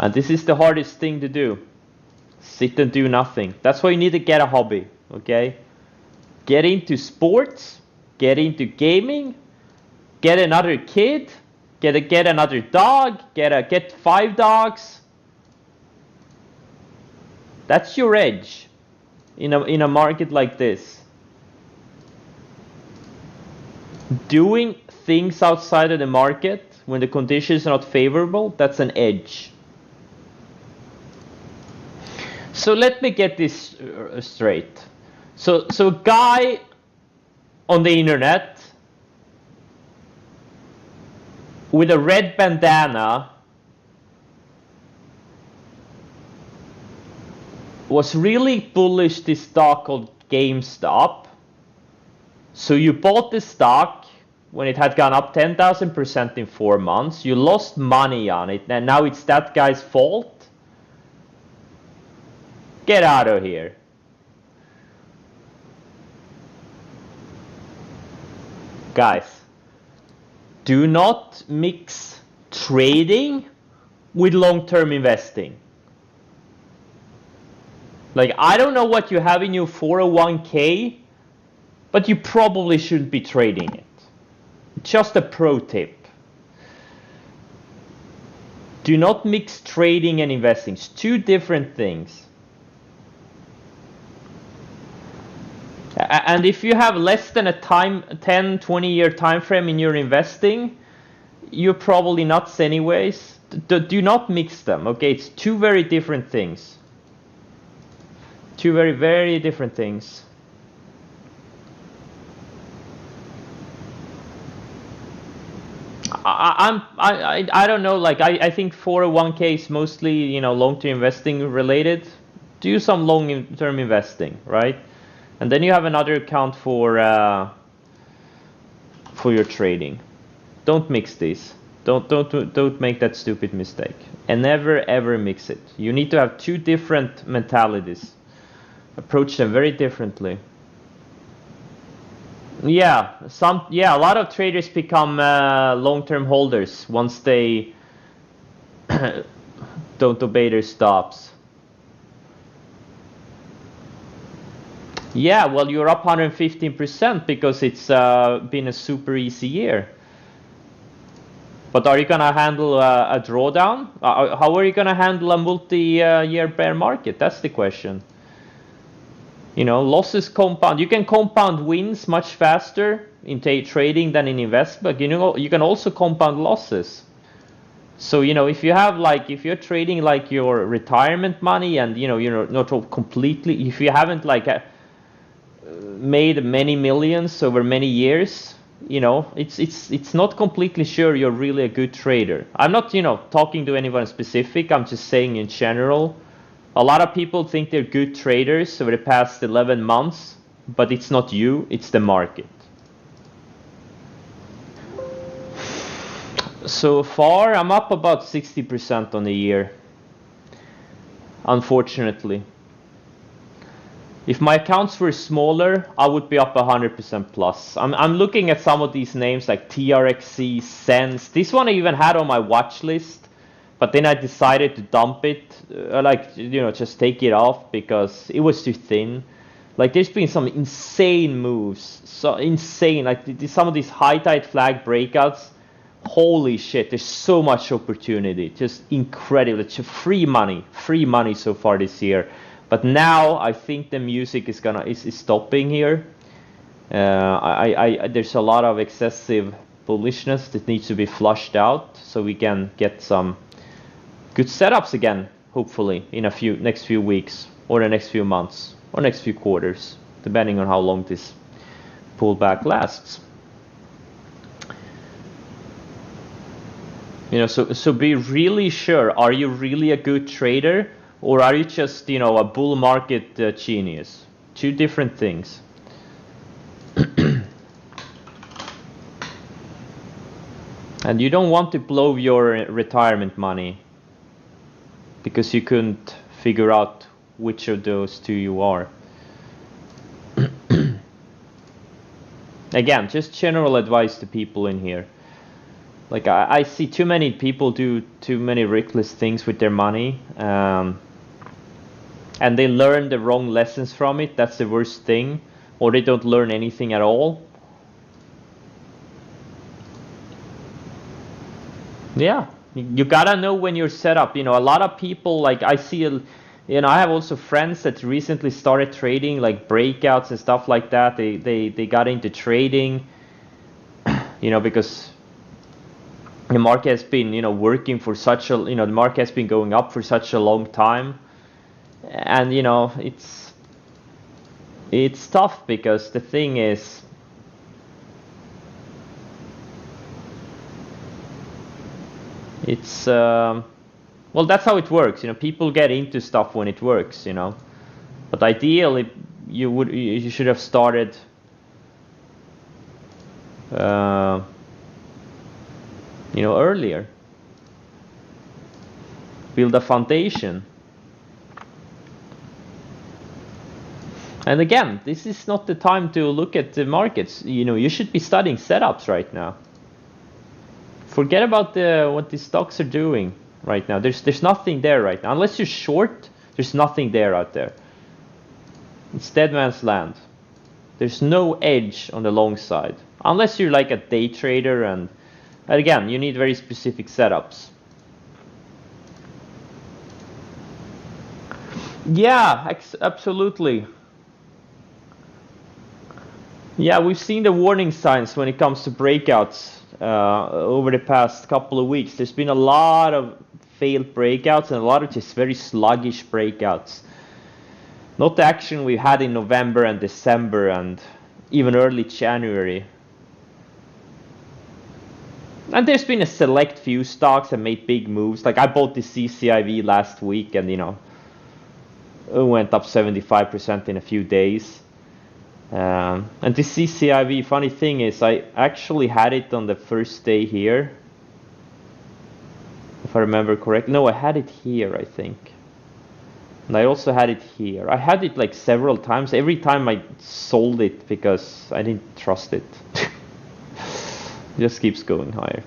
And this is the hardest thing to do. Sit and do nothing. That's why you need to get a hobby, okay? Get into sports, get into gaming, get another kid, get another dog, get 5 dogs. That's your edge in a market like this. Doing things outside of the market when the conditions are not favorable, that's an edge. So let me get this straight. So a guy on the internet with a red bandana was really bullish this stock called GameStop. So you bought the stock when it had gone up 10,000% in 4 months. You lost money on it, and now it's that guy's fault. Get out of here. Guys, do not mix trading with long-term investing. Like, I don't know what you have in your 401k, but you probably shouldn't be trading it. Just a pro tip. Do not mix trading and investing. It's 2 different things. And if you have less than a 10-20 year time frame in your investing, you're probably nuts anyways. Do not mix them, okay? It's 2 very different things. 2 very, very different things. I don't know, like I think 401k is mostly, you know, long-term investing related. Do some long-term investing, right? And then you have another account for your trading. Don't mix these. Don't make that stupid mistake. And never ever mix it. You need to have 2 different mentalities. Approach them very differently. Yeah, a lot of traders become long-term holders once they don't obey their stops. Yeah, well, you're up 115% because it's been a super easy year. But are you going to handle a drawdown? How are you going to handle a multi-year bear market? That's the question. You know, losses compound. You can compound wins much faster in trading than in investment. You know, you can also compound losses. So, you know, if you have like, if you're trading like your retirement money and, you know, you're not completely, if you haven't like made many millions over many years, you know, it's not completely sure you're really a good trader. I'm not, you know, talking to anyone specific. I'm just saying in general. A lot of people think they're good traders over the past 11 months, but it's not you, it's the market. So far, I'm up about 60% on the year, unfortunately. If my accounts were smaller, I would be up 100% plus. I'm looking at some of these names like TRxcSense. This one I even had on my watch list. But then I decided to dump it, like, you know, just take it off because it was too thin. Like, there's been some insane moves, so insane. Like, some of these high tide flag breakouts, holy shit, there's so much opportunity, just incredible. It's free money so far this year. But now I think the music is stopping here. There's a lot of excessive bullishness that needs to be flushed out so we can get some good setups again, hopefully, in next few weeks, or the next few months, or next few quarters, depending on how long this pullback lasts. You know, so be really sure, are you really a good trader, or are you just, you know, a bull market genius? 2 different things. And you don't want to blow your retirement money because you couldn't figure out which of those 2 you are. Again, just general advice to people in here. Like I see too many people do too many reckless things with their money, and they learn the wrong lessons from it. That's the worst thing, or they don't learn anything at all. Yeah, you gotta know when you're set up. You know, a lot of people, like I see, you know, I have also friends that recently started trading, like breakouts and stuff like that. They got into trading, you know, because the market has been, you know, working for such a, you know, the market has been going up for such a long time, and you know, it's tough because the thing is, it's well, that's how it works. You know, people get into stuff when it works. You know, but ideally, you should have started. You know, earlier. Build a foundation. And again, this is not the time to look at the markets. You know, you should be studying setups right now. Forget about what the stocks are doing right now. There's nothing there right now. Unless you're short, there's nothing there out there. It's dead man's land. There's no edge on the long side. Unless you're like a day trader, and again, you need very specific setups. Yeah, absolutely. Yeah, we've seen the warning signs when it comes to breakouts over the past couple of weeks. There's been a lot of failed breakouts and a lot of just very sluggish breakouts. Not the action we had in November and December and even early January. And there's been a select few stocks that made big moves. Like I bought the HkeY last week, and you know, it went up 75% in a few days. And this HkeY, funny thing is, I actually had it on the first day here, if I remember correctly. No, I had it here, I think. And I also had it here. I had it like several times. Every time I sold it because I didn't trust it. It just keeps going higher.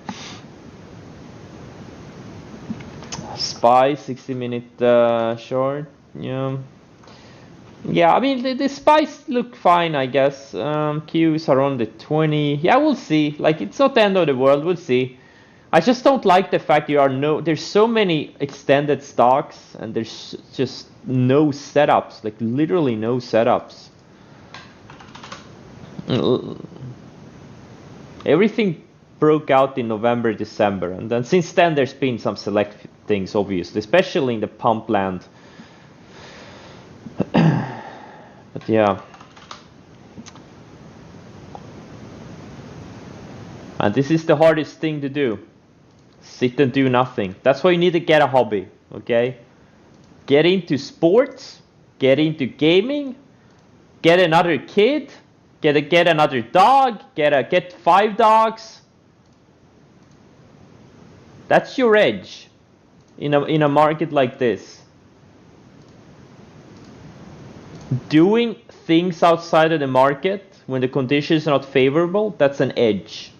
SPY 60-minute short. Yeah. Yeah, I mean the SPYs look fine, I guess. Qs are on the 20. Yeah, we'll see. Like, it's not the end of the world. We'll see. I just don't like the fact there's so many extended stocks and there's just no setups, like literally no setups. Everything broke out in November, December, and then since then there's been some select things, obviously, especially in the pump land. But yeah. And this is the hardest thing to do. Sit and do nothing. That's why you need to get a hobby, okay? Get into sports, get into gaming, get another kid, get another dog, get 5 dogs. That's your edge in a market like this. Doing things outside of the market when the conditions are not favorable, that's an edge.